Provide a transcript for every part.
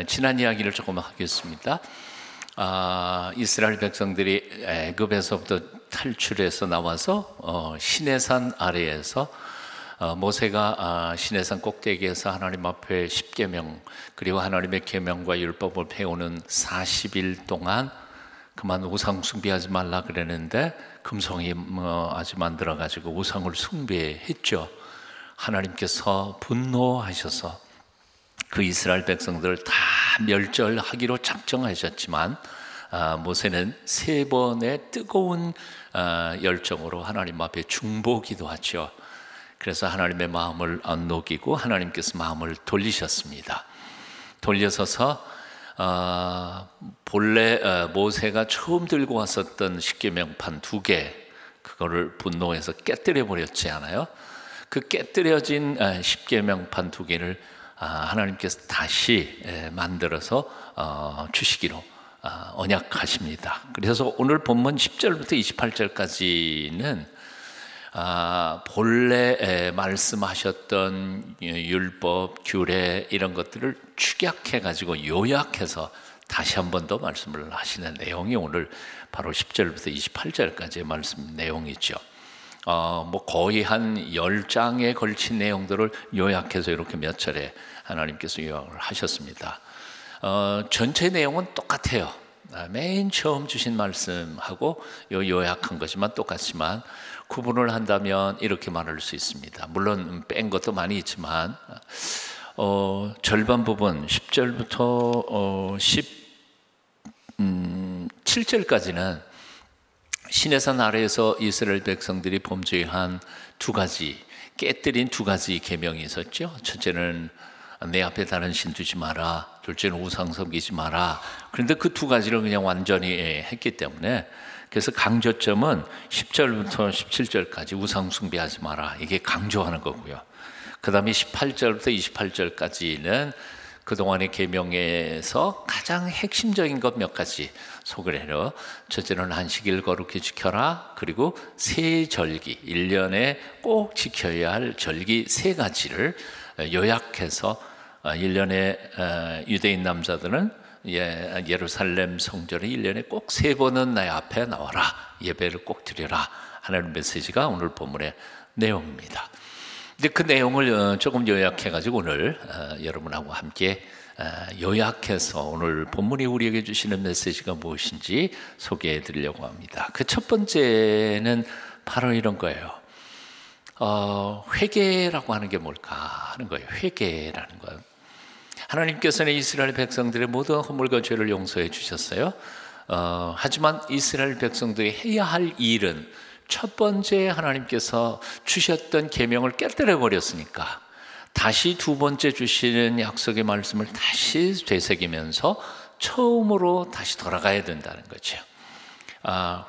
지난 이야기를 조금 하겠습니다. 이스라엘 백성들이 애굽에서부터 탈출해서 나와서 시내산 아래에서 모세가 시내산 꼭대기에서 하나님 앞에 십계명 그리고 하나님의 계명과 율법을 배우는 40일 동안 그만 우상 숭배하지 말라 그랬는데 금송이 아주 만들어가지고 우상을 숭배했죠. 하나님께서 분노하셔서 그 이스라엘 백성들을 다 멸절하기로 작정하셨지만 모세는 3번의 뜨거운 열정으로 하나님 앞에 중보기도하죠. 그래서 하나님의 마음을 안 녹이고 하나님께서 마음을 돌리셨습니다. 돌려서서 본래 모세가 처음 들고 왔었던 십계명판 2개 그거를 분노해서 깨뜨려 버렸지 않아요? 그 깨뜨려진 십계명판 2개를 하나님께서 다시 만들어서 주시기로 언약하십니다. 그래서 오늘 본문 10절부터 28절까지는 본래 말씀하셨던 율법, 규례 이런 것들을 축약해가지고 요약해서 다시 한 번 더 말씀을 하시는 내용이 오늘 바로 10절부터 28절까지의 말씀 내용이죠. 뭐 거의 한 10장에 걸친 내용들을 요약해서 이렇게 몇 절에 하나님께서 요약을 하셨습니다. 전체 내용은 똑같아요. 맨 처음 주신 말씀하고 요약한 것이만 똑같지만 구분을 한다면 이렇게 말할 수 있습니다. 물론 뺀 것도 많이 있지만 절반 부분 10절부터 17절까지는 시내산 아래에서 이스라엘 백성들이 범죄한 2가지 깨뜨린 2가지 계명이 있었죠. 첫째는 내 앞에 다른 신 두지 마라, 둘째는 우상 섬기지 마라. 그런데 그 2가지를 그냥 완전히 했기 때문에 그래서 강조점은 10절부터 17절까지 우상 숭배하지 마라 이게 강조하는 거고요. 그 다음에 18절부터 28절까지는 그동안의 계명에서 가장 핵심적인 것 몇 가지 소개를 해요. 첫째는 안식일 거룩히 지켜라. 그리고 세 절기 1년에 꼭 지켜야 할 절기 3가지를 요약해서 1년에 유대인 남자들은 예루살렘 성전에 1년에 꼭 3번은 내 앞에 나와라. 예배를 꼭 드려라 하는 메시지가 오늘 본문의 내용입니다. 근데 그 내용을 조금 요약해가지고 오늘 여러분하고 함께 요약해서 오늘 본문이 우리에게 주시는 메시지가 무엇인지 소개해 드리려고 합니다. 그 첫 번째는 바로 이런 거예요. 회개라고 하는 게 뭘까 하는 거예요. 회개라는 건 하나님께서는 이스라엘 백성들의 모든 허물과 죄를 용서해 주셨어요. 하지만 이스라엘 백성들이 해야 할 일은 첫 번째 하나님께서 주셨던 계명을 깨뜨려 버렸으니까 다시 2번째 주시는 약속의 말씀을 다시 되새기면서 처음으로 다시 돌아가야 된다는 거죠.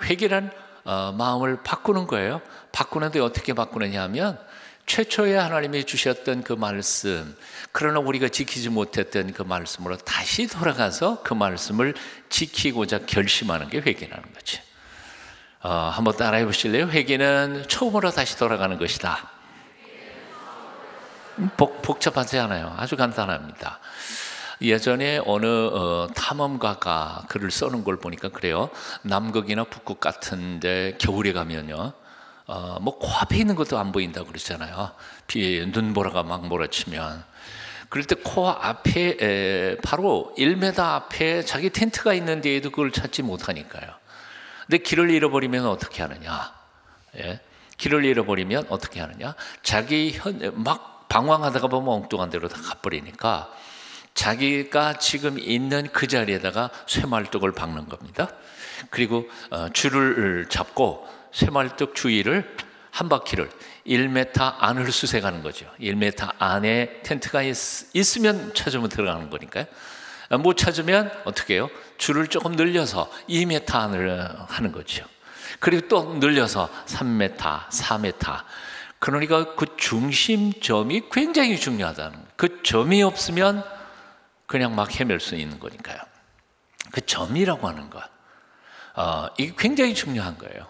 회개란 마음을 바꾸는 거예요. 바꾸는데 어떻게 바꾸느냐 하면 최초에 하나님이 주셨던 그 말씀, 그러나 우리가 지키지 못했던 그 말씀으로 다시 돌아가서 그 말씀을 지키고자 결심하는 게 회개라는 거죠. 한번 따라해 보실래요? 회개는 처음으로 다시 돌아가는 것이다. 복잡하지 않아요. 아주 간단합니다. 예전에 어느 탐험가가 글을 써는 걸 보니까 그래요. 남극이나 북극 같은데 겨울에 가면요, 뭐 코앞에 있는 것도 안 보인다고 그러잖아요. 눈보라가 막 몰아치면. 그럴 때 코앞에 바로 1m 앞에 자기 텐트가 있는 데에도 그걸 찾지 못하니까요. 근데 길을 잃어버리면 어떻게 하느냐? 길을 잃어버리면 어떻게 하느냐? 막 방황하다가 보면 엉뚱한 데로 다 가버리니까 자기가 지금 있는 그 자리에다가 쇠말뚝을 박는 겁니다. 그리고 줄을 잡고 쇠말뚝 주위를 한 바퀴를 1m 안을 수색하는 거죠. 1m 안에 텐트가 있으면 찾으면 들어가는 거니까요. 못 찾으면 어떻게 해요? 줄을 조금 늘려서 2m 안을 하는 거죠. 그리고 또 늘려서 3m, 4m. 그러니까 그 중심점이 굉장히 중요하다는 거예요. 그 점이 없으면 그냥 막 헤맬 수 있는 거니까요. 그 점이라고 하는 것, 이게 굉장히 중요한 거예요.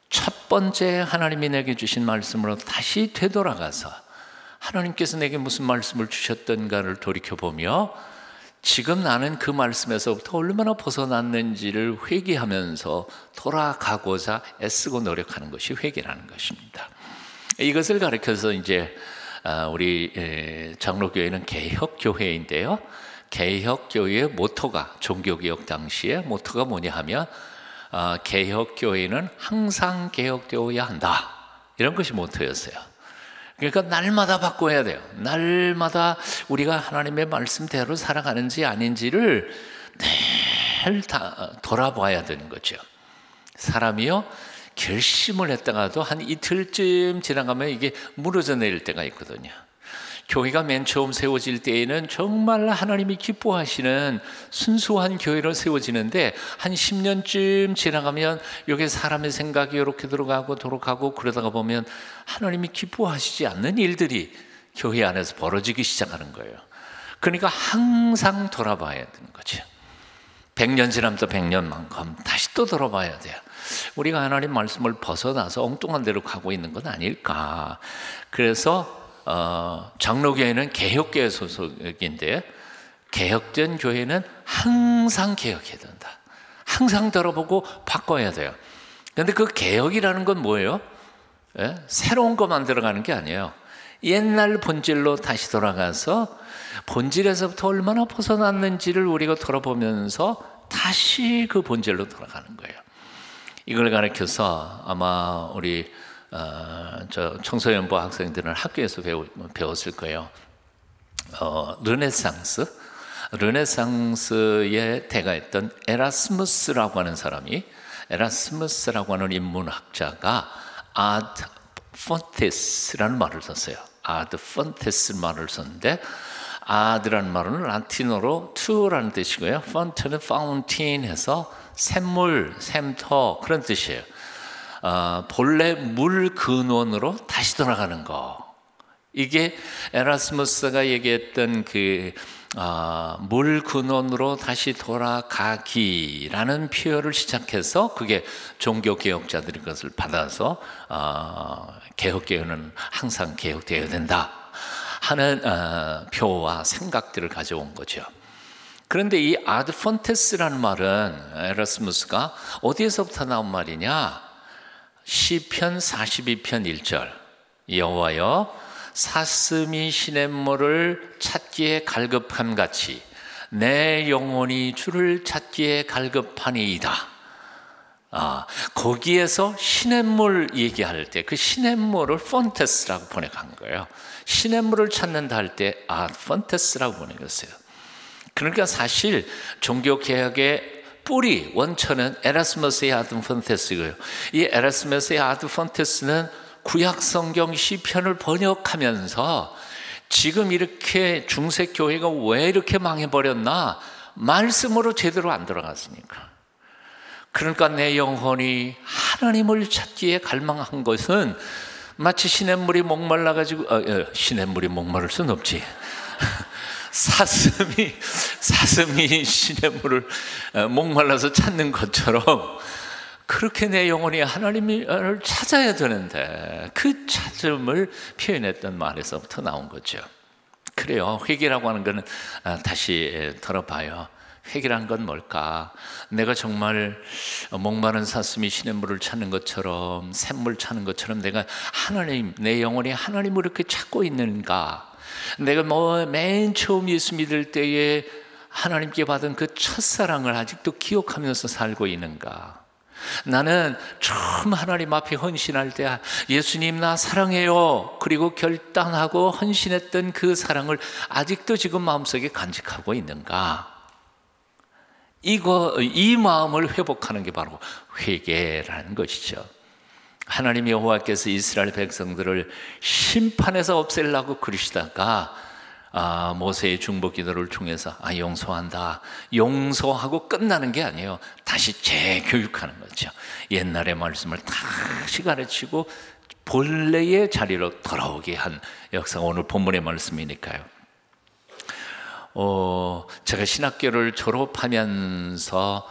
첫 번째 하나님이 내게 주신 말씀으로 다시 되돌아가서 하나님께서 내게 무슨 말씀을 주셨던가를 돌이켜보며 지금 나는 그 말씀에서부터 얼마나 벗어났는지를 회개하면서 돌아가고자 애쓰고 노력하는 것이 회개라는 것입니다. 이것을 가르쳐서 이제 우리 장로교회는 개혁교회인데요. 개혁교회의 모토가, 종교개혁 당시의 모토가 뭐냐 하면 개혁교회는 항상 개혁되어야 한다, 이런 것이 모토였어요. 그러니까 날마다 바꿔야 돼요. 날마다 우리가 하나님의 말씀대로 살아가는지 아닌지를 늘 돌아봐야 되는 거죠. 사람이요, 결심을 했다가도 한 이틀쯤 지나가면 이게 무너져 내릴 때가 있거든요. 교회가 맨 처음 세워질 때에는 정말 하나님이 기뻐하시는 순수한 교회로 세워지는데 한 10년쯤 지나가면 여기 사람의 생각이 이렇게 들어가고 돌아가고 그러다가 보면 하나님이 기뻐하시지 않는 일들이 교회 안에서 벌어지기 시작하는 거예요. 그러니까 항상 돌아봐야 되는 거죠. 100년 지나면 또 100년만큼 다시 또 돌아봐야 돼요. 우리가 하나님 말씀을 벗어나서 엉뚱한 데로 가고 있는 건 아닐까. 그래서 장로교회는 개혁교회 소속인데 개혁된 교회는 항상 개혁해야 된다. 항상 들어보고 바꿔야 돼요. 그런데 그 개혁이라는 건 뭐예요? 새로운 거 만들어가는 게 아니에요. 옛날 본질로 다시 돌아가서 본질에서부터 얼마나 벗어났는지를 우리가 돌아보면서 다시 그 본질로 돌아가는 거예요. 이걸 가르쳐서 아마 우리 저 청소년부 학생들은 학교에서 배웠을 거예요. 르네상스의 대가였던 에라스무스라고 하는 사람이, 에라스무스라고 하는 인문학자가 아드 폰테스라는 말을 썼어요. 아드 폰테스 말을 썼는데, 아드라는 말은 라틴어로 투라는 뜻이고요. 폰트는 파운틴 해서 샘물, 샘터 그런 뜻이에요. 본래 물 근원으로 다시 돌아가는 거. 이게 에라스무스가 얘기했던 그 물 근원으로 다시 돌아가기라는 표현을 시작해서 그게 종교 개혁자들이 그것을 받아서 개혁교회는 항상 개혁되어야 된다 하는 표와 생각들을 가져온 거죠. 그런데 이 아드 폰테스라는 말은 에라스무스가 어디에서부터 나온 말이냐? 시편 42편 1절 여호와여 사슴이 시냇물을 찾기에 갈급함 같이 내 영혼이 주를 찾기에 갈급하니이다. 거기에서 시냇물 얘기할 때 그 시냇물을 폰테스라고 번역한 거예요. 시냇물을 찾는다 할 때 폰테스라고 번역했어요. 그러니까 사실 종교개혁의 뿌리, 원천은 에라스무스의 아드 폰테스고요. 이 에라스무스의 아드 폰테스는 구약성경 시편을 번역하면서 지금 이렇게 중세교회가 왜 이렇게 망해버렸나? 말씀으로 제대로 안 들어갔으니까. 그러니까 내 영혼이 하나님을 찾기에 갈망한 것은 마치 시냇물이 목말라가지고 시냇물이 목마를 순 없지. 사슴이 시냇물을 목말라서 찾는 것처럼 그렇게 내 영혼이 하나님을 찾아야 되는데 그 찾음을 표현했던 말에서부터 나온 거죠. 그래요. 회개라고 하는 것은 다시 들어봐요. 회개란 건 뭘까? 내가 정말 목마른 사슴이 시냇물을 찾는 것처럼 샘물 찾는 것처럼 내가 하나님, 내 영혼이 하나님을 이렇게 찾고 있는가? 내가 맨 처음 예수 믿을 때에 하나님께 받은 그 첫사랑을 아직도 기억하면서 살고 있는가? 나는 처음 하나님 앞에 헌신할 때 예수님 나 사랑해요 그리고 결단하고 헌신했던 그 사랑을 아직도 지금 마음속에 간직하고 있는가? 이 마음을 회복하는 게 바로 회개라는 것이죠. 하나님 여호와께서 이스라엘 백성들을 심판에서 없애려고 그러시다가 모세의 중보 기도를 통해서 용서한다, 용서하고 끝나는 게 아니에요. 다시 재교육하는 거죠. 옛날의 말씀을 다시 가르치고 본래의 자리로 돌아오게 한 역사가 오늘 본문의 말씀이니까요. 제가 신학교를 졸업하면서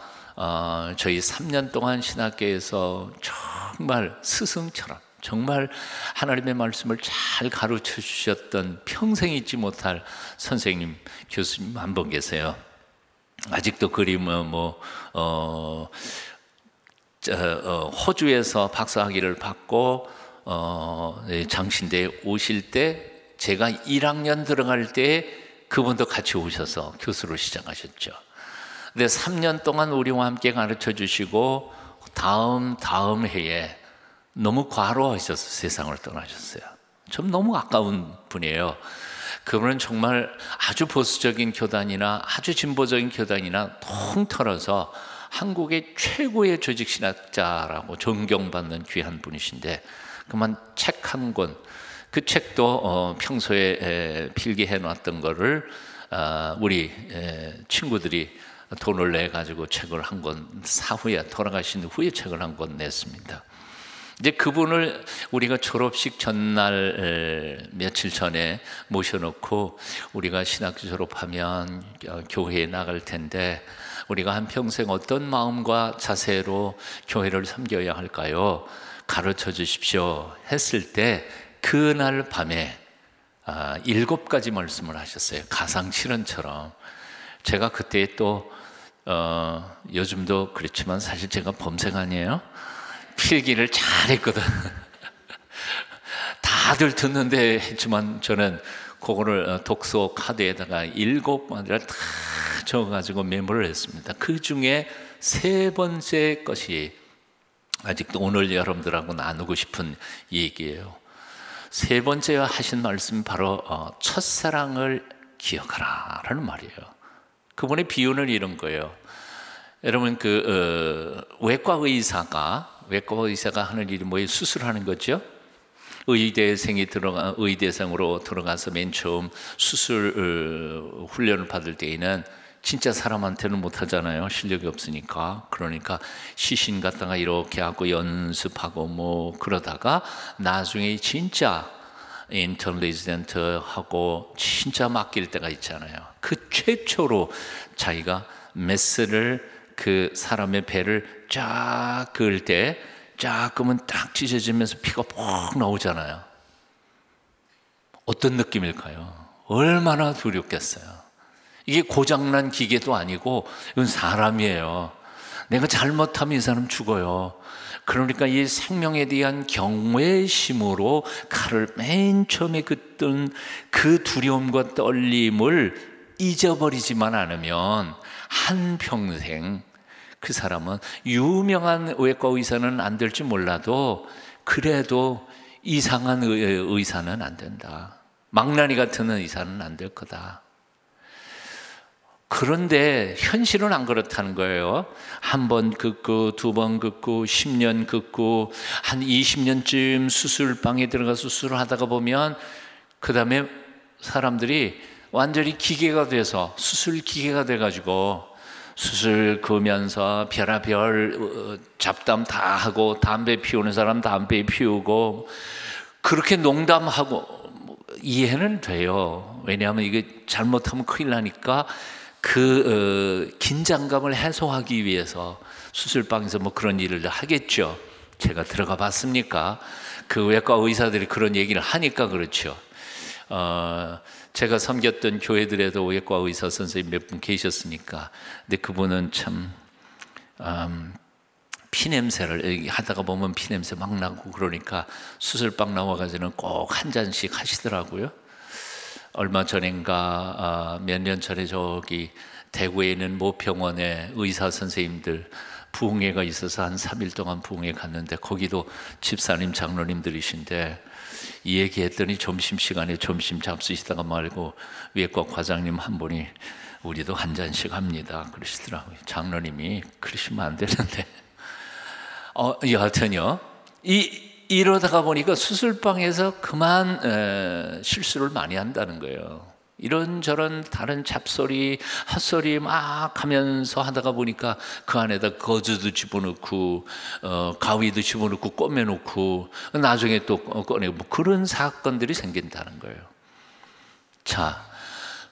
저희 3년 동안 신학교에서 정말 스승처럼 정말 하나님의 말씀을 잘 가르쳐 주셨던 평생 잊지 못할 선생님, 교수님 한 분 계세요. 아직도 그림은 호주에서 박사학위를 받고 장신대에 오실 때 제가 1학년 들어갈 때 그분도 같이 오셔서 교수로 시작하셨죠. 근데 3년 동안 우리와 함께 가르쳐 주시고 다음 해에 너무 과로하셔서 세상을 떠나셨어요. 좀 너무 아까운 분이에요. 그분은 정말 아주 보수적인 교단이나 아주 진보적인 교단이나 통틀어서 한국의 최고의 조직신학자라고 존경받는 귀한 분이신데, 그만 책 한 권, 그 책도 평소에 필기해 놨던 거를 우리 친구들이 돈을 내 가지고 책을 한 권, 사후에 돌아가신 후에 책을 한 권 냈습니다. 이제 그분을 우리가 졸업식 전날 며칠 전에 모셔놓고 우리가 신학교 졸업하면 교회에 나갈 텐데 우리가 한평생 어떤 마음과 자세로 교회를 섬겨야 할까요? 가르쳐 주십시오 했을 때 그날 밤에 7가지 말씀을 하셨어요. 가상실현처럼. 제가 그때 또 요즘도 그렇지만 사실 제가 범생 아니에요? 필기를 잘했거든. 다들 듣는데 했지만 저는 그거를 독서 카드에다가 7마디를 다 적어가지고 메모를 했습니다. 그 중에 3번째 것이 아직도 오늘 여러분들하고 나누고 싶은 얘기예요. 3번째 하신 말씀이 바로 첫사랑을 기억하라 라는 말이에요. 그분의 비유는 이런 거예요. 여러분 외과 의사가 하는 일이 뭐예요? 수술하는 거죠. 의대생으로 들어가서 맨 처음 수술 훈련을 받을 때에는 진짜 사람한테는 못 하잖아요. 실력이 없으니까. 그러니까 시신 갖다가 이렇게 하고 연습하고 그러다가 나중에 진짜 인턴 하고 진짜 맡길 때가 있잖아요. 그 최초로 자기가 메스를 그 사람의 배를 쫙 그을 때 쫙 그으면 딱 찢어지면서 피가 퍽 나오잖아요. 어떤 느낌일까요? 얼마나 두렵겠어요. 이게 고장난 기계도 아니고 이건 사람이에요. 내가 잘못하면 이 사람 죽어요. 그러니까 이 생명에 대한 경외심으로 칼을 맨 처음에 긋던 그 두려움과 떨림을 잊어버리지만 않으면 한평생 그 사람은 유명한 외과 의사는 안 될지 몰라도 그래도 이상한 의사는 안 된다. 망나니 같은 의사는 안 될 거다. 그런데 현실은 안 그렇다는 거예요. 한 번 긋고 2번 긋고 10년 긋고 한 20년쯤 수술방에 들어가서 수술을 하다가 보면 그 다음에 사람들이 완전히 기계가 돼서 수술 기계가 돼가지고 수술 그으면서 별의별 잡담 다 하고 담배 피우는 사람 담배 피우고 그렇게 농담하고 이해는 돼요. 왜냐하면 이게 잘못하면 큰일 나니까 그 긴장감을 해소하기 위해서 수술방에서 그런 일을 하겠죠. 제가 들어가 봤습니까? 그 외과 의사들이 그런 얘기를 하니까 그렇죠. 제가 섬겼던 교회들에도 외과 의사 선생님 몇 분 계셨으니까. 근데 그분은 참 피냄새를 하다가 보면 피냄새 막 나고 그러니까 수술방 나와가지고는 꼭 한 잔씩 하시더라고요. 얼마 전인가 몇 년 전에 저기 대구에 있는 모평원에 의사 선생님들 부흥회가 있어서 한 3일 동안 부흥회 갔는데 거기도 집사님 장로님들이신데 이 얘기했더니 점심시간에 점심 잡수시다가 말고 외과 과장님 한 분이 우리도 한 잔씩 합니다 그러시더라고요. 장로님이 그러시면 안 되는데 여하튼요 이러다가 보니까 수술방에서 그만 실수를 많이 한다는 거예요. 이런저런 다른 잡소리 헛소리 막 하면서 하다가 보니까 그 안에다 거즈도 집어넣고 가위도 집어넣고 꼬매놓고 나중에 또 꺼내고 그런 사건들이 생긴다는 거예요. 자,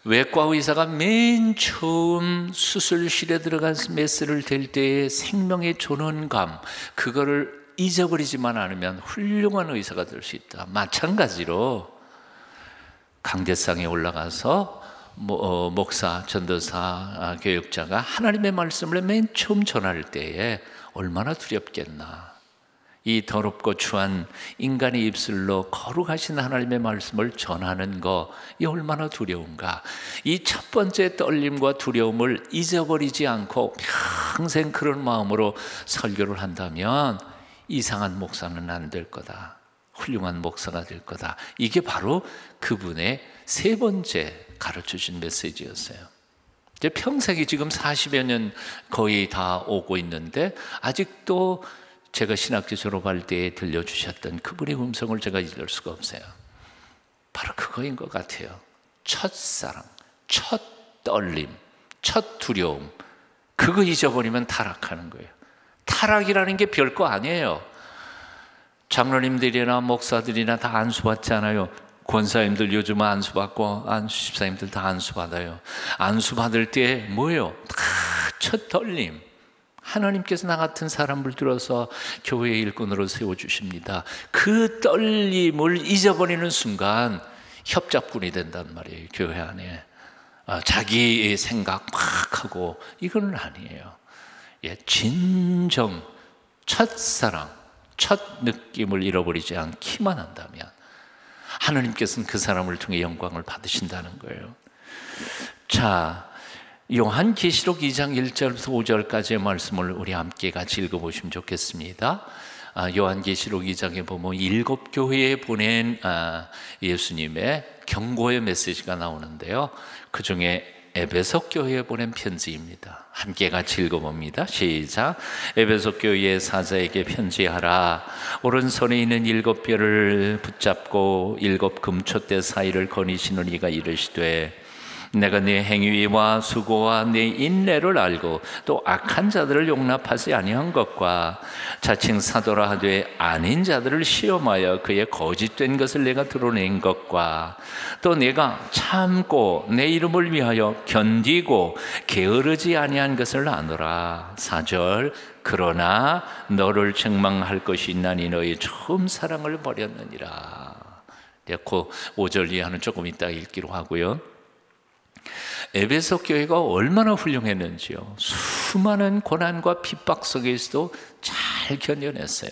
외과 의사가 맨 처음 수술실에 들어가서 메스를 댈 때의 생명의 존엄감, 그거를 잊어버리지만 않으면 훌륭한 의사가 될 수 있다. 마찬가지로 강대상에 올라가서 목사, 전도사, 교육자가 하나님의 말씀을 맨 처음 전할 때에 얼마나 두렵겠나. 이 더럽고 추한 인간의 입술로 거룩하신 하나님의 말씀을 전하는 거, 이 얼마나 두려운가. 이 첫 번째 떨림과 두려움을 잊어버리지 않고 평생 그런 마음으로 설교를 한다면 이상한 목사는 안 될 거다. 훌륭한 목사가 될 거다. 이게 바로 그분의 세 번째 가르쳐준 메시지였어요. 이제 평생이 지금 40여 년 거의 다 오고 있는데 아직도 제가 신학교 졸업할 때 들려주셨던 그분의 음성을 제가 잊을 수가 없어요. 바로 그거인 것 같아요. 첫사랑, 첫 떨림, 첫 두려움, 그거 잊어버리면 타락하는 거예요. 타락이라는 게 별거 아니에요. 장로님들이나 목사들이나 다 안수받잖아요. 권사님들 요즘은 안수받고 안수집사님들 다 안수받아요. 안수받을 때 뭐예요? 다 첫 떨림. 하나님께서 나 같은 사람을 들어서 교회의 일꾼으로 세워주십니다. 그 떨림을 잊어버리는 순간 협잡꾼이 된단 말이에요. 교회 안에 자기 생각 막 하고, 이건 아니에요. 진정 첫사랑, 첫 느낌을 잃어버리지 않기만 한다면 하나님께서는 그 사람을 통해 영광을 받으신다는 거예요. 자, 요한계시록 2장 1절부터 5절까지의 말씀을 우리 함께 같이 읽어보시면 좋겠습니다. 요한계시록 2장에 보면 7 교회에 보낸 예수님의 경고의 메시지가 나오는데요, 그 중에 에베소 교회에 보낸 편지입니다. 함께 같이 읽어봅니다. 시작. 에베소 교회의 사자에게 편지하라. 오른손에 있는 7별을 붙잡고 7 금촛대 사이를 거니시는 이가 이르시되, 내가 네 행위와 수고와 네 인내를 알고 또 악한 자들을 용납하지 아니한 것과 자칭 사도라 하되 아닌 자들을 시험하여 그의 거짓된 것을 내가 드러낸 것과 또 내가 참고 내 이름을 위하여 견디고 게으르지 아니한 것을 아노라. 4절. 그러나 너를 책망할 것이 있나니 너의 처음 사랑을 버렸느니라. 그 5절 이하는 조금 이따 읽기로 하고요. 에베소 교회가 얼마나 훌륭했는지요. 수많은 고난과 핍박 속에서도 잘 견뎌냈어요.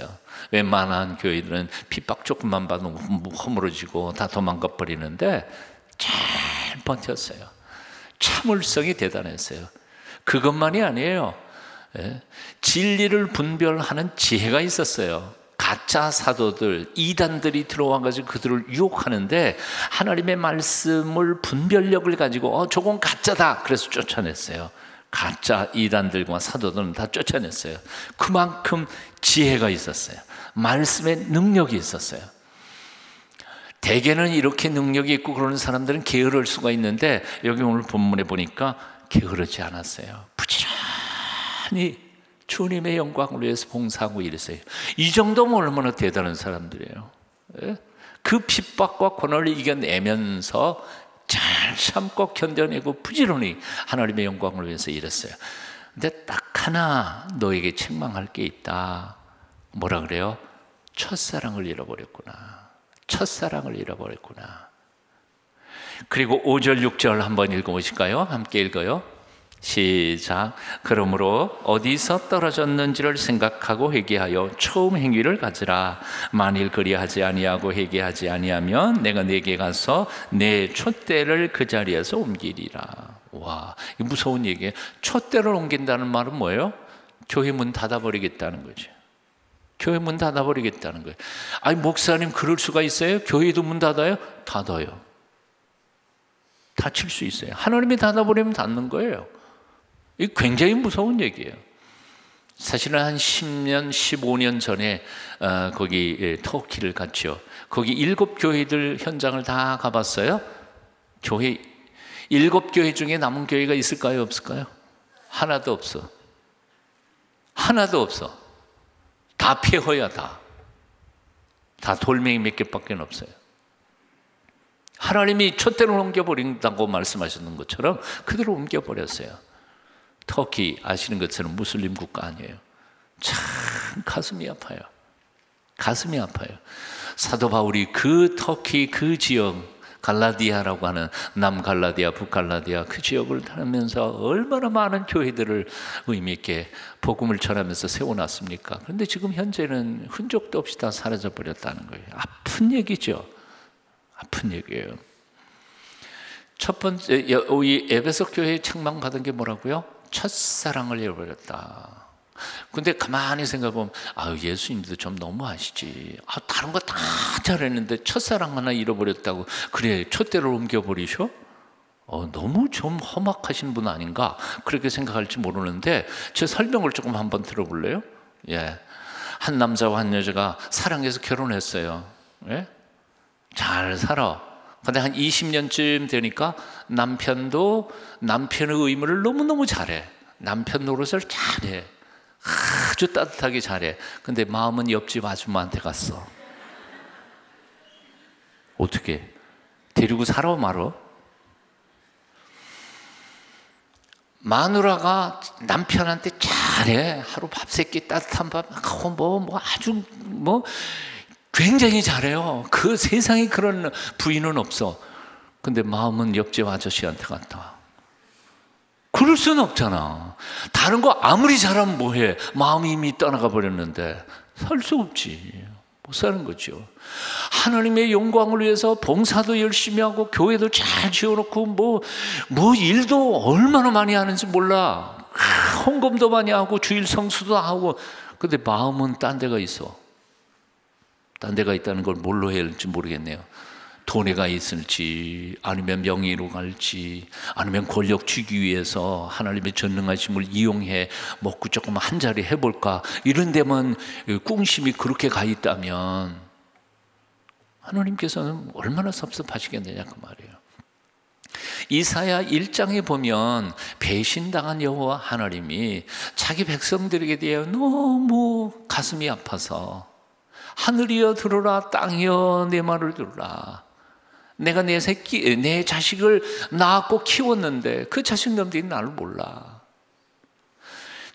웬만한 교회들은 핍박 조금만 받으면 허물어지고 다 도망가 버리는데 잘 버텼어요. 참을성이 대단했어요. 그것만이 아니에요. 진리를 분별하는 지혜가 있었어요. 가짜 사도들, 이단들이 들어와가지고 그들을 유혹하는데 하나님의 말씀을 분별력을 가지고 저건 가짜다, 그래서 쫓아냈어요. 가짜 이단들과 사도들은 다 쫓아냈어요. 그만큼 지혜가 있었어요. 말씀의 능력이 있었어요. 대개는 이렇게 능력이 있고 그러는 사람들은 게으를 수가 있는데 여기 오늘 본문에 보니까 게으르지 않았어요. 부지런히 주님의 영광을 위해서 봉사하고 이랬어요. 이 정도면 얼마나 대단한 사람들이에요. 그 핍박과 고난을 이겨내면서 잘 참고 견뎌내고 부지런히 하나님의 영광을 위해서 일했어요. 근데 딱 하나 너에게 책망할 게 있다. 뭐라 그래요? 첫사랑을 잃어버렸구나. 첫사랑을 잃어버렸구나. 그리고 5절 6절 한번 읽어보실까요? 함께 읽어요. 시작. 그러므로 어디서 떨어졌는지를 생각하고 회개하여 처음 행위를 가지라. 만일 그리하지 아니하고 회개하지 아니하면 내가 네게 가서 내 촛대를 그 자리에서 옮기리라. 와, 이 무서운 얘기예요. 촛대를 옮긴다는 말은 뭐예요? 교회 문 닫아버리겠다는 거죠. 교회 문 닫아버리겠다는 거예요. 아니, 목사님 그럴 수가 있어요? 교회도 문 닫아요? 닫아요. 닫힐 수 있어요. 하나님이 닫아버리면 닫는 거예요. 이게 굉장히 무서운 얘기예요. 사실은 한 10년, 15년 전에 거기 터키를 갔죠. 거기 7 교회들 현장을 다 가봤어요. 교회 7 교회 중에 남은 교회가 있을까요, 없을까요? 하나도 없어. 하나도 없어. 다 폐허야, 다 돌멩이 몇 개밖에 없어요. 하나님이 촛대를 옮겨버린다고 말씀하셨는 것처럼 그대로 옮겨버렸어요. 터키 아시는 것처럼 무슬림 국가 아니에요. 참 가슴이 아파요. 가슴이 아파요. 사도 바울이 그 터키 그 지역 갈라디아라고 하는 남갈라디아, 북갈라디아 그 지역을 다니면서 얼마나 많은 교회들을 의미 있게 복음을 전하면서 세워놨습니까? 그런데 지금 현재는 흔적도 없이 다 사라져 버렸다는 거예요. 아픈 얘기죠. 아픈 얘기예요. 첫 번째, 이 에베소 교회에 책망받은 게 뭐라고요? 첫사랑을 잃어버렸다. 근데 가만히 생각해보면 예수님도 좀 너무하시지. 다른 거 다 잘했는데 첫사랑 하나 잃어버렸다고 그래 촛대를 옮겨버리셔? 너무 좀 험악하신 분 아닌가 그렇게 생각할지 모르는데 제 설명을 조금 한번 들어볼래요? 예, 한 남자와 한 여자가 사랑해서 결혼했어요. 예? 잘 살아. 근데 한 20년쯤 되니까 남편도 남편의 의무를 너무너무 잘해. 남편 노릇을 잘해. 아주 따뜻하게 잘해. 근데 마음은 옆집 아줌마한테 갔어. 어떻게? 데리고 살아 말어? 마누라가 남편한테 잘해. 하루 밥 세끼 따뜻한 밥 아주 굉장히 잘해요. 그 세상에 그런 부인은 없어. 근데 마음은 옆집 아저씨한테 갔다. 그럴 수는 없잖아. 다른 거 아무리 잘하면 뭐해. 마음이 이미 떠나가 버렸는데 살 수 없지. 못 사는 거죠. 하나님의 영광을 위해서 봉사도 열심히 하고 교회도 잘 지어놓고 뭐 일도 얼마나 많이 하는지 몰라. 헌금도 많이 하고 주일 성수도 하고. 근데 마음은 딴 데가 있어. 딴 데가 있다는 걸 뭘로 해야 할지 모르겠네요. 돈에 가 있을지 아니면 명예로 갈지 아니면 권력 주기 위해서 하나님의 전능하심을 이용해 먹고 조금 한 자리 해볼까 이런 데만 꿍심이 그렇게 가 있다면 하나님께서는 얼마나 섭섭하시겠느냐 그 말이에요. 이사야 1장에 보면 배신당한 여호와 하나님이 자기 백성들에게 대해 너무 가슴이 아파서 하늘이여 들으라 땅이여 내 말을 들으라. 내가 내 자식을 낳았고 키웠는데 그 자식놈들이 나를 몰라.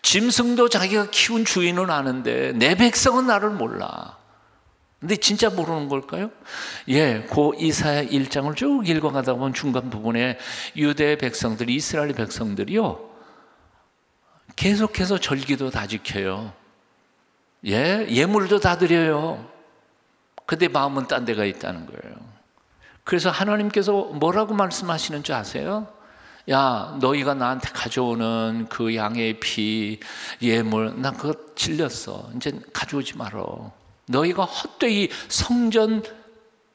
짐승도 자기가 키운 주인은 아는데 내 백성은 나를 몰라. 근데 진짜 모르는 걸까요? 그 이사야 1장을 쭉 읽어가다 보면 중간 부분에 유대 백성들, 이스라엘 백성들이요 계속해서 절기도 다 지켜요. 예물도 다 드려요. 근데 마음은 딴 데가 있다는 거예요. 그래서 하나님께서 뭐라고 말씀하시는 줄 아세요? 야, 너희가 나한테 가져오는 그 양의 피, 예물, 나 그거 질렸어. 이제 가져오지 말어. 너희가 헛되이 성전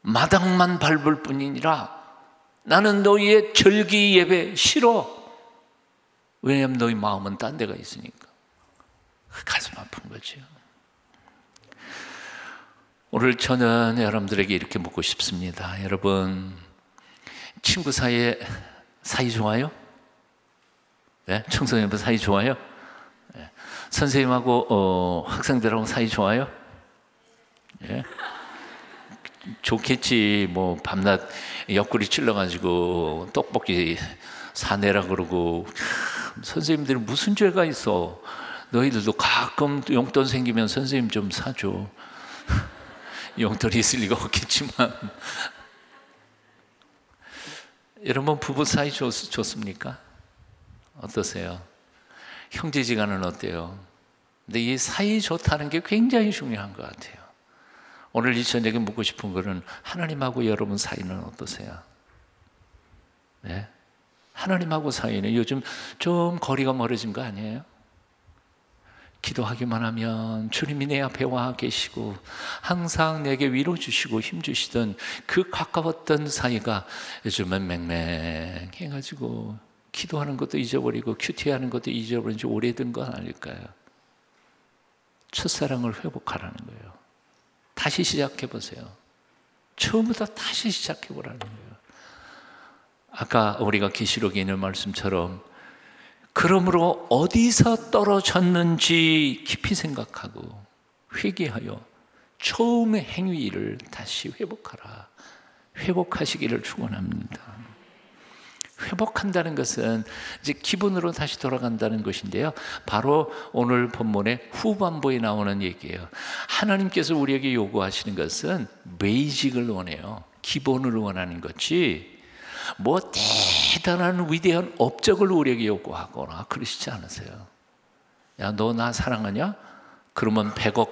마당만 밟을 뿐이니라. 나는 너희의 절기 예배 싫어. 왜냐하면 너희 마음은 딴 데가 있으니까. 가슴 아픈 거죠. 오늘 저는 여러분들에게 이렇게 묻고 싶습니다. 여러분, 친구 사이 좋아요? 네? 청소년들 사이 좋아요? 네. 선생님하고 학생들하고 사이 좋아요? 네. 좋겠지. 밤낮 옆구리 찔러가지고 떡볶이 사내라 그러고 선생님들은 무슨 죄가 있어? 너희들도 가끔 용돈 생기면 선생님 좀 사줘. 용돈이 있을 리가 없겠지만 여러분 부부 사이 좋습니까? 어떠세요? 형제지간은 어때요? 근데 이 사이 좋다는 게 굉장히 중요한 것 같아요. 오늘 이 저녁에 묻고 싶은 거는 하나님하고 여러분 사이는 어떠세요? 네? 하나님하고 사이는 요즘 좀 거리가 멀어진 거 아니에요? 기도하기만 하면 주님이 내 앞에 와 계시고 항상 내게 위로 주시고 힘 주시던 그 가까웠던 사이가 요즘은 맹맹해가지고 기도하는 것도 잊어버리고 큐티하는 것도 잊어버린 지 오래된 건 아닐까요? 첫사랑을 회복하라는 거예요. 다시 시작해보세요. 처음부터 다시 시작해보라는 거예요. 아까 우리가 계시록에 있는 말씀처럼 그러므로 어디서 떨어졌는지 깊이 생각하고 회개하여 처음의 행위를 다시 회복하라. 회복하시기를 축원합니다. 회복한다는 것은 이제 기본으로 다시 돌아간다는 것인데요. 바로 오늘 본문의 후반부에 나오는 얘기예요. 하나님께서 우리에게 요구하시는 것은 베이직을 원해요. 기본을 원하는 거지 뭐 대단한 위대한 업적을 우리에게 요구하거나 그러시지 않으세요. 야, 너 나 사랑하냐? 그러면 100억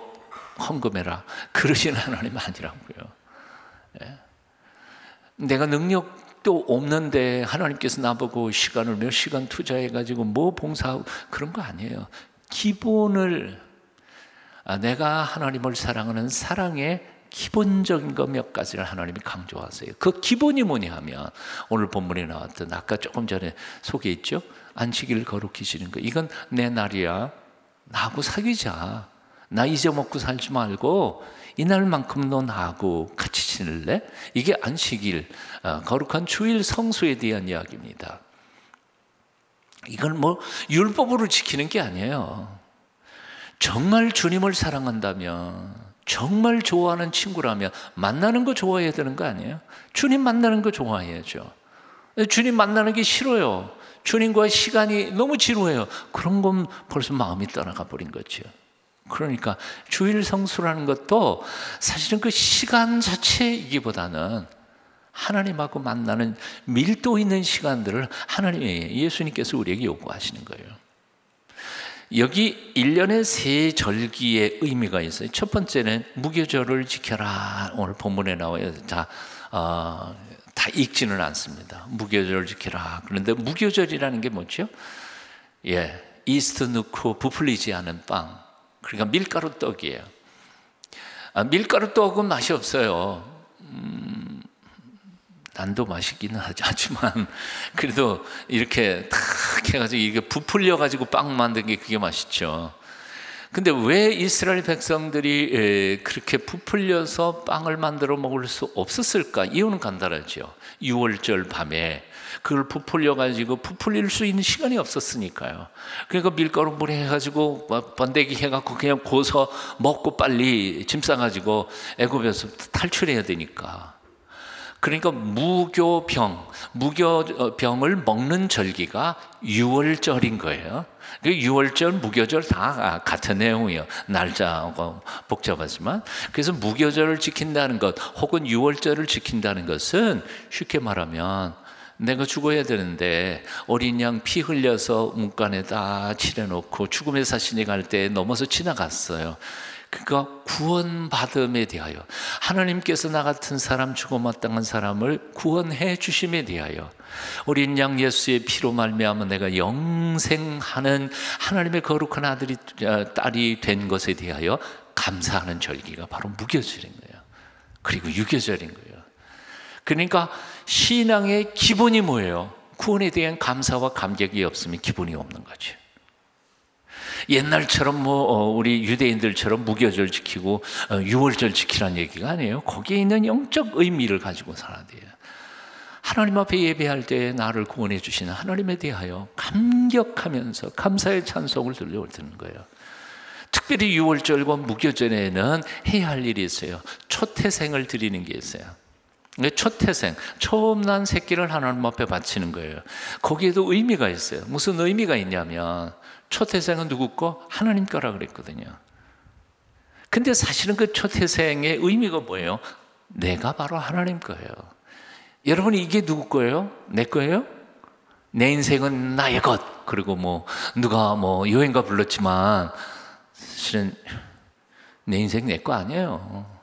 헌금해라. 그러시는 하나님 아니라고요. 예. 내가 능력도 없는데 하나님께서 나보고 시간을 몇 시간 투자해가지고 뭐 봉사하고 그런 거 아니에요. 기본을 내가 하나님을 사랑하는 사랑의 기본적인 거 몇 가지를 하나님이 강조하세요. 그 기본이 뭐냐 하면 오늘 본문에 나왔던 아까 조금 전에 소개했죠. 안식일을 거룩히 지는 거. 이건 내 날이야. 나하고 사귀자. 나 잊어먹고 살지 말고 이날만큼 너 나하고 같이 지낼래? 이게 안식일, 거룩한 주일 성수에 대한 이야기입니다. 이건 뭐 율법으로 지키는 게 아니에요. 정말 주님을 사랑한다면, 정말 좋아하는 친구라면 만나는 거 좋아해야 되는 거 아니에요? 주님 만나는 거 좋아해야죠. 주님 만나는 게 싫어요. 주님과의 시간이 너무 지루해요. 그런 건 벌써 마음이 떠나가 버린 거죠. 그러니까 주일 성수라는 것도 사실은 그 시간 자체이기보다는 하나님하고 만나는 밀도 있는 시간들을 예수님께서 우리에게 요구하시는 거예요. 여기 1년에 세 절기의 의미가 있어요. 첫 번째는 무교절을 지켜라. 오늘 본문에 나와요. 다 읽지는 않습니다. 무교절을 지켜라. 그런데 무교절이라는 게 뭐죠? 이스트 넣고 부풀리지 않은 빵. 그러니까 밀가루 떡이에요. 밀가루 떡은 맛이 없어요. 난도 맛있기는 하지만 그래도 이렇게 탁 해가지고 이게 부풀려가지고 빵 만든 게 그게 맛있죠. 근데 왜 이스라엘 백성들이 그렇게 부풀려서 빵을 만들어 먹을 수 없었을까? 이유는 간단하죠. 6월절 밤에 그걸 부풀릴 수 있는 시간이 없었으니까요. 그러니까 밀가루 물에 해가지고 번데기 해갖고 그냥 고서 먹고 빨리 짐 싸가지고 애굽에서 탈출해야 되니까. 그러니까 무교병을 먹는 절기가 6월절인 거예요. 6월절, 무교절 다 같은 내용이에요. 날짜하고 복잡하지만. 그래서 무교절을 지킨다는 것 혹은 6월절을 지킨다는 것은 쉽게 말하면 내가 죽어야 되는데 어린 양 피 흘려서 문간에다 칠해놓고 죽음의 사신이 갈 때 넘어서 지나갔어요. 그러니까 구원받음에 대하여 하나님께서 나 같은 사람 죽어마땅한 사람을 구원해 주심에 대하여 어린 양 예수의 피로 말미암아 내가 영생하는 하나님의 거룩한 딸이 된 것에 대하여 감사하는 절기가 바로 무교절인 거예요. 그리고 유교절인 거예요. 그러니까 신앙의 기본이 뭐예요? 구원에 대한 감사와 감격이 없으면 기본이 없는 거죠. 옛날처럼 우리 유대인들처럼 무교절 지키고 6월절 지키라는 얘기가 아니에요. 거기에 있는 영적 의미를 가지고 살아야 돼요. 하나님 앞에 예배할 때 나를 구원해 주시는 하나님에 대하여 감격하면서 감사의 찬송을 들려드리는 거예요. 특별히 6월절과 무교절에는 해야 할 일이 있어요. 초태생을 드리는 게 있어요. 초태생, 처음 난 새끼를 하나님 앞에 바치는 거예요. 거기에도 의미가 있어요. 무슨 의미가 있냐면 초태생은 누구 거? 하나님 거라 그랬거든요. 근데 사실은 그 초태생의 의미가 뭐예요? 내가 바로 하나님 거예요. 여러분 이게 누구 거예요? 내 거예요? 내 인생은 나의 것. 그리고 누가 여행가 불렀지만 사실은 내 인생 내 거 아니에요.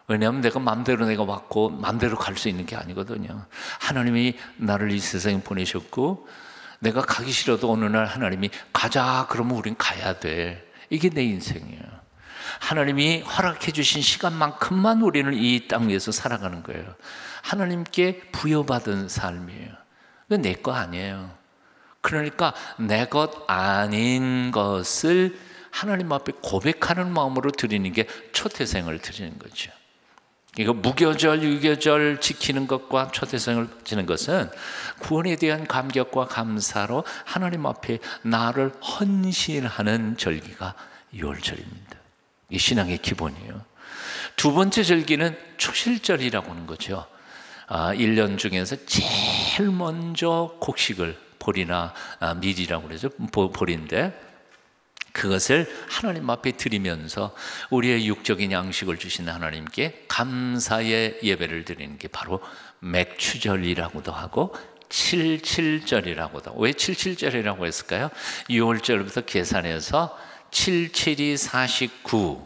왜냐하면 내가 마음대로 내가 왔고 마음대로 갈 수 있는 게 아니거든요. 하나님이 나를 이 세상에 보내셨고 내가 가기 싫어도 어느 날 하나님이 가자 그러면 우린 가야 돼. 이게 내 인생이에요. 하나님이 허락해 주신 시간만큼만 우리는 이 땅 위에서 살아가는 거예요. 하나님께 부여받은 삶이에요. 내 거 아니에요. 그러니까 내 것 아닌 것을 하나님 앞에 고백하는 마음으로 드리는 게 초태생을 드리는 거죠. 이거 무교절, 유교절 지키는 것과 초태생을 지는 것은 구원에 대한 감격과 감사로 하나님 앞에 나를 헌신하는 절기가 6월절입니다. 이게 신앙의 기본이에요. 두 번째 절기는 초실절이라고 하는 거죠. 1년 중에서 제일 먼저 곡식을 보리나 밀이라고 그러죠. 보리인데 그것을 하나님 앞에 드리면서 우리의 육적인 양식을 주신 하나님께 감사의 예배를 드리는 게 바로 맥추절이라고도 하고 77절이라고도. 왜 77절이라고 했을까요? 6월절부터 계산해서 77이 49,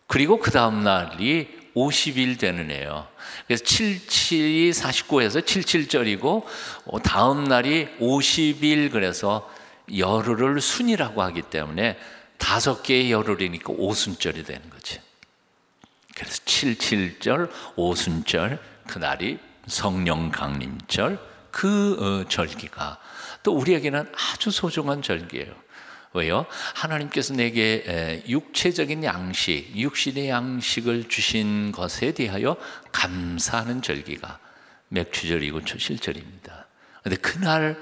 그리고 그 다음 날이 50일 되는 애예요. 그래서 77이 49에서 77절이고 다음 날이 50일, 그래서 열흘을 순이라고 하기 때문에 5개의 열흘이니까 오순절이 되는 거지. 그래서 77절, 오순절, 그날이 성령 강림절, 그 절기가 또 우리에게는 아주 소중한 절기예요. 왜요? 하나님께서 내게 육체적인 양식, 육신의 양식을 주신 것에 대하여 감사하는 절기가 맥추절이고 초실절입니다. 그런데 그날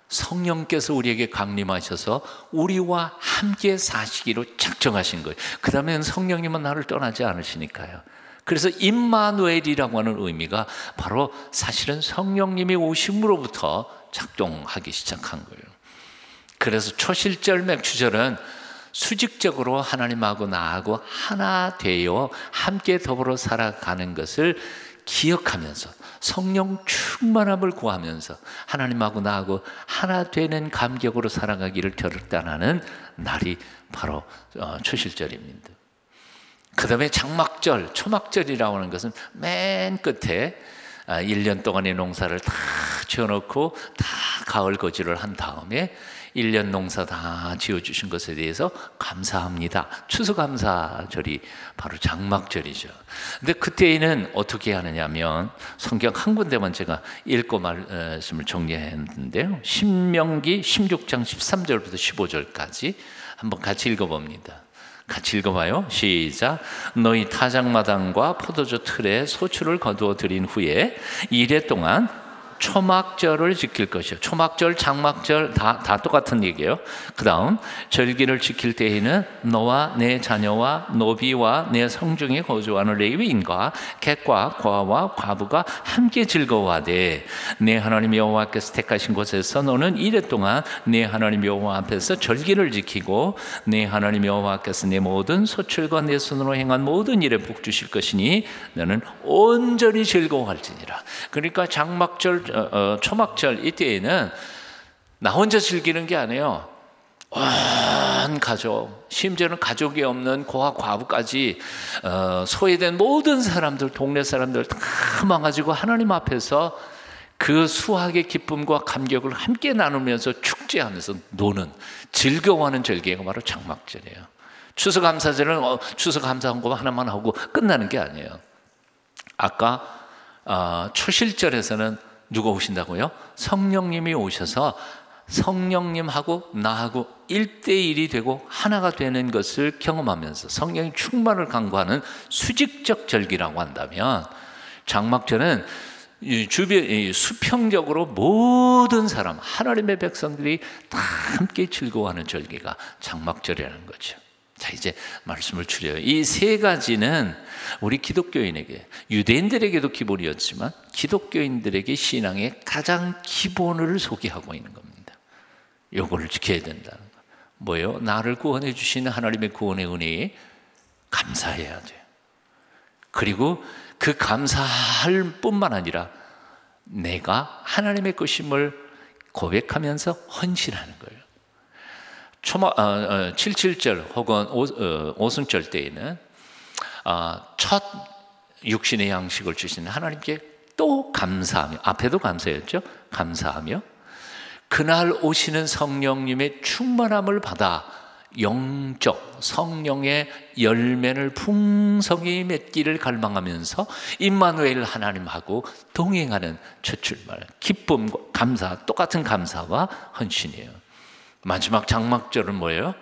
성령께서 우리에게 강림하셔서 우리와 함께 사시기로 작정하신 거예요. 그 다음에는 성령님은 나를 떠나지 않으시니까요. 그래서 임마누엘이라고 하는 의미가 바로 사실은 성령님이 오심으로부터 작동하기 시작한 거예요. 그래서 초실절 맥추절은 수직적으로 하나님하고 나하고 하나 되어 함께 더불어 살아가는 것을 기억하면서 성령 충만함을 구하면서 하나님하고 나하고 하나 되는 감격으로 살아가기를 결단하는 날이 바로 초실절입니다. 그 다음에 장막절, 초막절이라고 하는 것은 맨 끝에 1년 동안의 농사를 다 지어놓고 다 가을 거지를 한 다음에 1년 농사 다 지어주신 것에 대해서 감사합니다. 추수감사절이 바로 장막절이죠. 근데 그때에는 어떻게 하느냐면 성경 한 군데만 제가 읽고 말씀을 정리했는데요. 신명기 16장 13절부터 15절까지 한번 같이 읽어봅니다. 같이 읽어봐요. 시작. 너희 타작마당과 포도주 틀에 소출을 거두어 드린 후에 이래 동안 초막절을 지킬 것이요. 초막절, 장막절 다 똑같은 얘기예요. 그 다음 절기를 지킬 때에는 너와 내 자녀와 노비와 내 성중에 거주하는 레위인과 객과 과와 과부가 함께 즐거워하되 내 하나님 여호와께서 택하신 곳에서 너는 이래 동안 내 하나님 여호와 앞에서 절기를 지키고 내 하나님 여호와께서 내 모든 소출과 내 손으로 행한 모든 일에 복 주실 것이니 너는 온전히 즐거워할지니라. 그러니까 장막절, 초막절 이때에는 나 혼자 즐기는 게 아니에요. 온 가족, 심지어는 가족이 없는 고아 과부까지 소외된 모든 사람들, 동네 사람들 다 모아가지고 하나님 앞에서 그 수확의 기쁨과 감격을 함께 나누면서 축제하면서 노는, 즐거워하는 절기가 바로 장막절이에요. 추수감사절은 추수감사한 거 하나만 하고 끝나는 게 아니에요. 아까 초실절에서는 누가 오신다고요? 성령님이 오셔서 성령님하고 나하고 1대1이 되고 하나가 되는 것을 경험하면서 성령의 충만을 간구하는 수직적 절기라고 한다면, 장막절은 주변 수평적으로 모든 사람, 하나님의 백성들이 다 함께 즐거워하는 절기가 장막절이라는 거죠. 자, 이제 말씀을 줄여요. 이 세 가지는 우리 기독교인에게, 유대인들에게도 기본이었지만 기독교인들에게 신앙의 가장 기본을 소개하고 있는 겁니다. 요거를 지켜야 된다는 거. 뭐예요? 나를 구원해 주시는 하나님의 구원의 은혜에 감사해야 돼요. 그리고 그 감사할 뿐만 아니라 내가 하나님의 것임을 고백하면서 헌신하는 거예요. 77절 혹은 오순절 때에는 첫 육신의 양식을 주시는 하나님께 또 감사하며, 앞에도 감사였죠. 감사하며 그날 오시는 성령님의 충만함을 받아 영적 성령의 열매를 풍성히 맺기를 갈망하면서 임마누엘 하나님하고 동행하는 첫 출발, 기쁨과 감사, 똑같은 감사와 헌신이에요. 마지막 장막절은 뭐예요?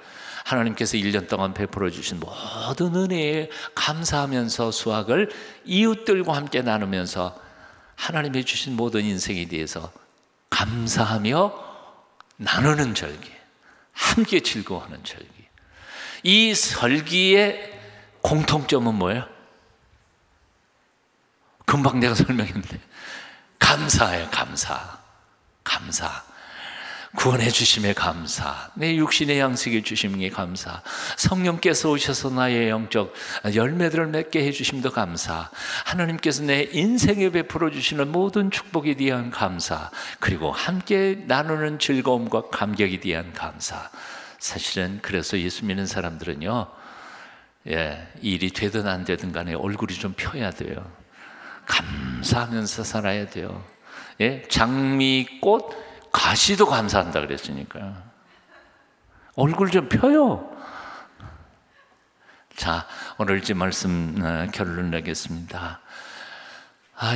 하나님께서 1년 동안 베풀어 주신 모든 은혜에 감사하면서 수확을 이웃들과 함께 나누면서 하나님이 주신 모든 인생에 대해서 감사하며 나누는 절기, 함께 즐거워하는 절기. 이 절기의 공통점은 뭐예요? 금방 내가 설명했는데 감사해요. 감사. 구원해 주심에 감사, 내 육신의 양식을 주심에 감사, 성령께서 오셔서 나의 영적 열매들을 맺게 해주심도 감사, 하나님께서 내 인생에 베풀어 주시는 모든 축복에 대한 감사, 그리고 함께 나누는 즐거움과 감격에 대한 감사. 사실은 그래서 예수 믿는 사람들은요, 일이 되든 안 되든 간에 얼굴이 좀 펴야 돼요. 감사하면서 살아야 돼요. 장미꽃 가시도 감사한다 그랬으니까요. 얼굴 좀 펴요. 자, 오늘 이 말씀 결론 내겠습니다.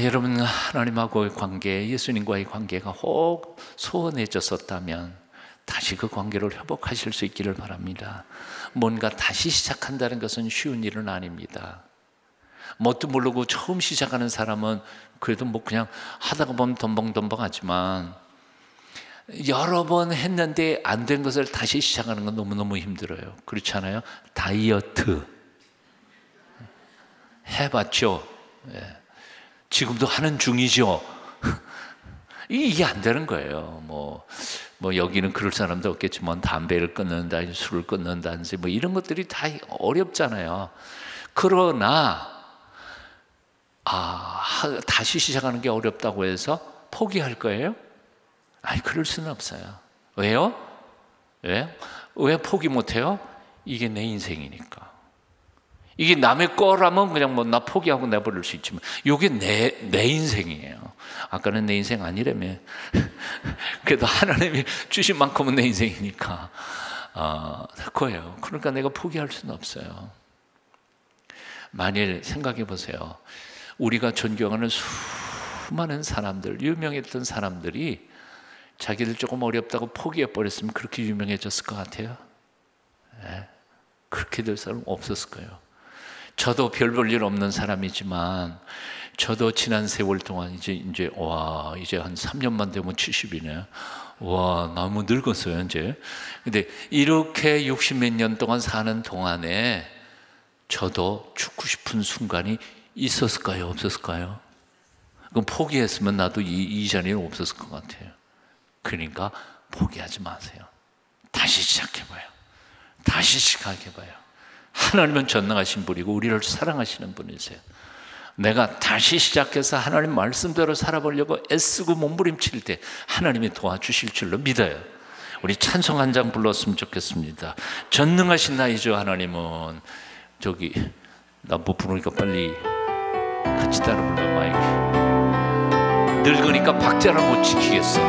여러분, 하나님하고의 관계, 예수님과의 관계가 혹 소원해졌었다면 다시 그 관계를 회복하실 수 있기를 바랍니다. 뭔가 다시 시작한다는 것은 쉬운 일은 아닙니다. 뭣도 모르고 처음 시작하는 사람은 그래도 뭐 그냥 하다가 보면 덤벙덤벙하지만 여러 번 했는데 안 된 것을 다시 시작하는 건 너무너무 힘들어요. 그렇지 않아요? 다이어트 해봤죠? 지금도 하는 중이죠? 이게 안 되는 거예요. 뭐 여기는 그럴 사람도 없겠지만 담배를 끊는다, 술을 끊는다든지 뭐 이런 것들이 다 어렵잖아요. 그러나 다시 시작하는 게 어렵다고 해서 포기할 거예요? 그럴 수는 없어요. 왜요? 왜 포기 못해요? 이게 내 인생이니까. 이게 남의 거라면 그냥 나 포기하고 내버릴 수 있지만 이게 내 인생이에요. 아까는 내 인생 아니라며. 그래도 하나님이 주신 만큼은 내 인생이니까 그거예요. 그러니까 내가 포기할 수는 없어요. 만일 생각해 보세요. 우리가 존경하는 수많은 사람들, 유명했던 사람들이 자기들 조금 어렵다고 포기해버렸으면 그렇게 유명해졌을 것 같아요? 그렇게 될 사람 없었을 거예요. 저도 별 볼 일 없는 사람이지만 저도 지난 세월 동안 이제 한 3년만 되면 70이네. 너무 늙었어요 이제. 근데 이렇게 60몇 년 동안 사는 동안에 저도 죽고 싶은 순간이 있었을까요? 없었을까요? 그럼 포기했으면 나도 이 자리는 없었을 것 같아요. 그러니까 포기하지 마세요. 다시 시작해봐요. 다시 시작해봐요. 하나님은 전능하신 분이고 우리를 사랑하시는 분이세요. 내가 다시 시작해서 하나님 말씀대로 살아보려고 애쓰고 몸부림칠 때 하나님이 도와주실 줄로 믿어요. 우리 찬송 한 장 불렀으면 좋겠습니다. 전능하신 나이죠. 하나님은 나 못 부르니까 빨리 같이 따라 불러. 마이크 늙으니까 박자를 못 지키겠어.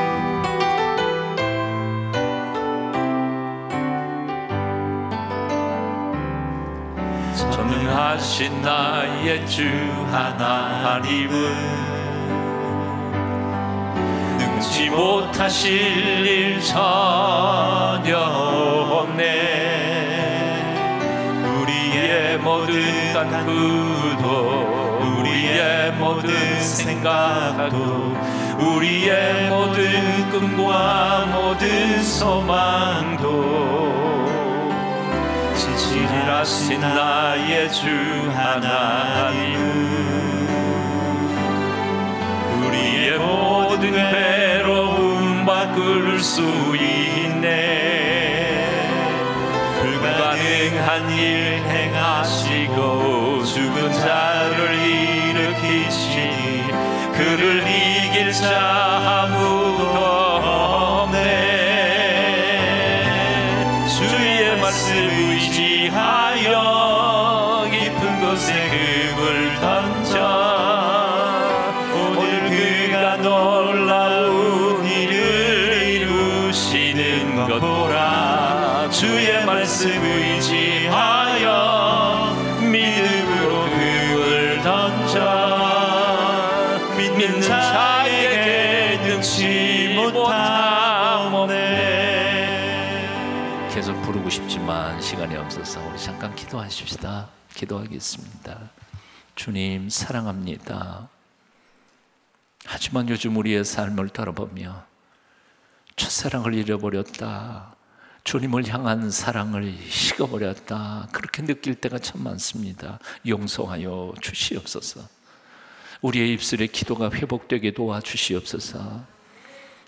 전능하신 나의 주 하나님은 능지 못하실 일 전혀 없네. 우리의 모든 간구도 우리의 모든 생각도 우리의 모든 꿈과 모든 소망도 진실하신 나의 주 하나님은 우리의 모든 괴로움 바꿀 수 있네. 불가능한 일 행하시고 죽은 자를 일으키시니 그를 이길 자 아무도 없네. 주의 말씀 의지하여 깊은 곳에 금을 던져 오늘 그가 놀라운 일을 이루시는 것 보라. 주의 말씀 의지하여 믿음으로 금을 던져 믿는 자에게 능치 못하오네. 계속 부르고 싶지만 시간이 없어서 우리 잠깐 기도하십시다. 기도하겠습니다. 주님 사랑합니다. 하지만 요즘 우리의 삶을 돌아보며 첫사랑을 잃어버렸다, 주님을 향한 사랑을 식어버렸다, 그렇게 느낄 때가 참 많습니다. 용서하여 주시옵소서. 우리의 입술의 기도가 회복되게 도와주시옵소서.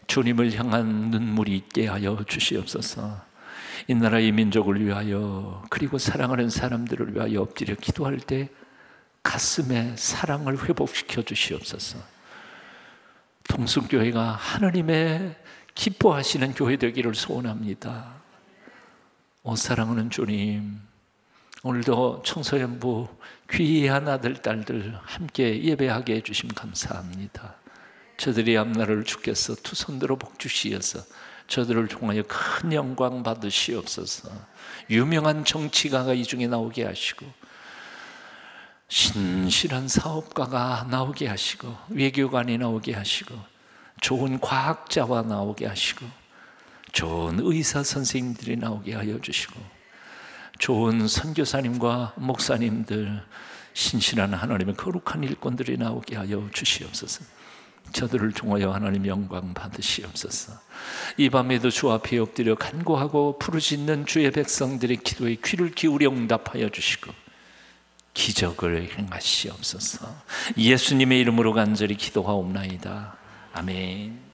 주님을 향한 눈물이 있게 하여 주시옵소서. 이 나라 이 민족을 위하여 그리고 사랑하는 사람들을 위하여 엎드려 기도할 때 가슴에 사랑을 회복시켜 주시옵소서. 동순교회가 하나님의 기뻐하시는 교회 되기를 소원합니다. 사랑하는 주님, 오늘도 청소년부 귀한 아들, 딸들 함께 예배하게 해주심 감사합니다. 저들의 앞날을 주께서 두 손들어 복주시어서 저들을 통하여 큰 영광 받으시옵소서. 유명한 정치가가 이 중에 나오게 하시고 신실한 사업가가 나오게 하시고 외교관이 나오게 하시고 좋은 과학자와 나오게 하시고 좋은 의사 선생님들이 나오게 하여 주시고 좋은 선교사님과 목사님들, 신실한 하나님의 거룩한 일꾼들이 나오게 하여 주시옵소서. 저들을 통하여 하나님 영광 받으시옵소서. 이 밤에도 주 앞에 엎드려 간구하고 부르짖는 주의 백성들의 기도에 귀를 기울여 응답하여 주시고 기적을 행하시옵소서. 예수님의 이름으로 간절히 기도하옵나이다. 아멘.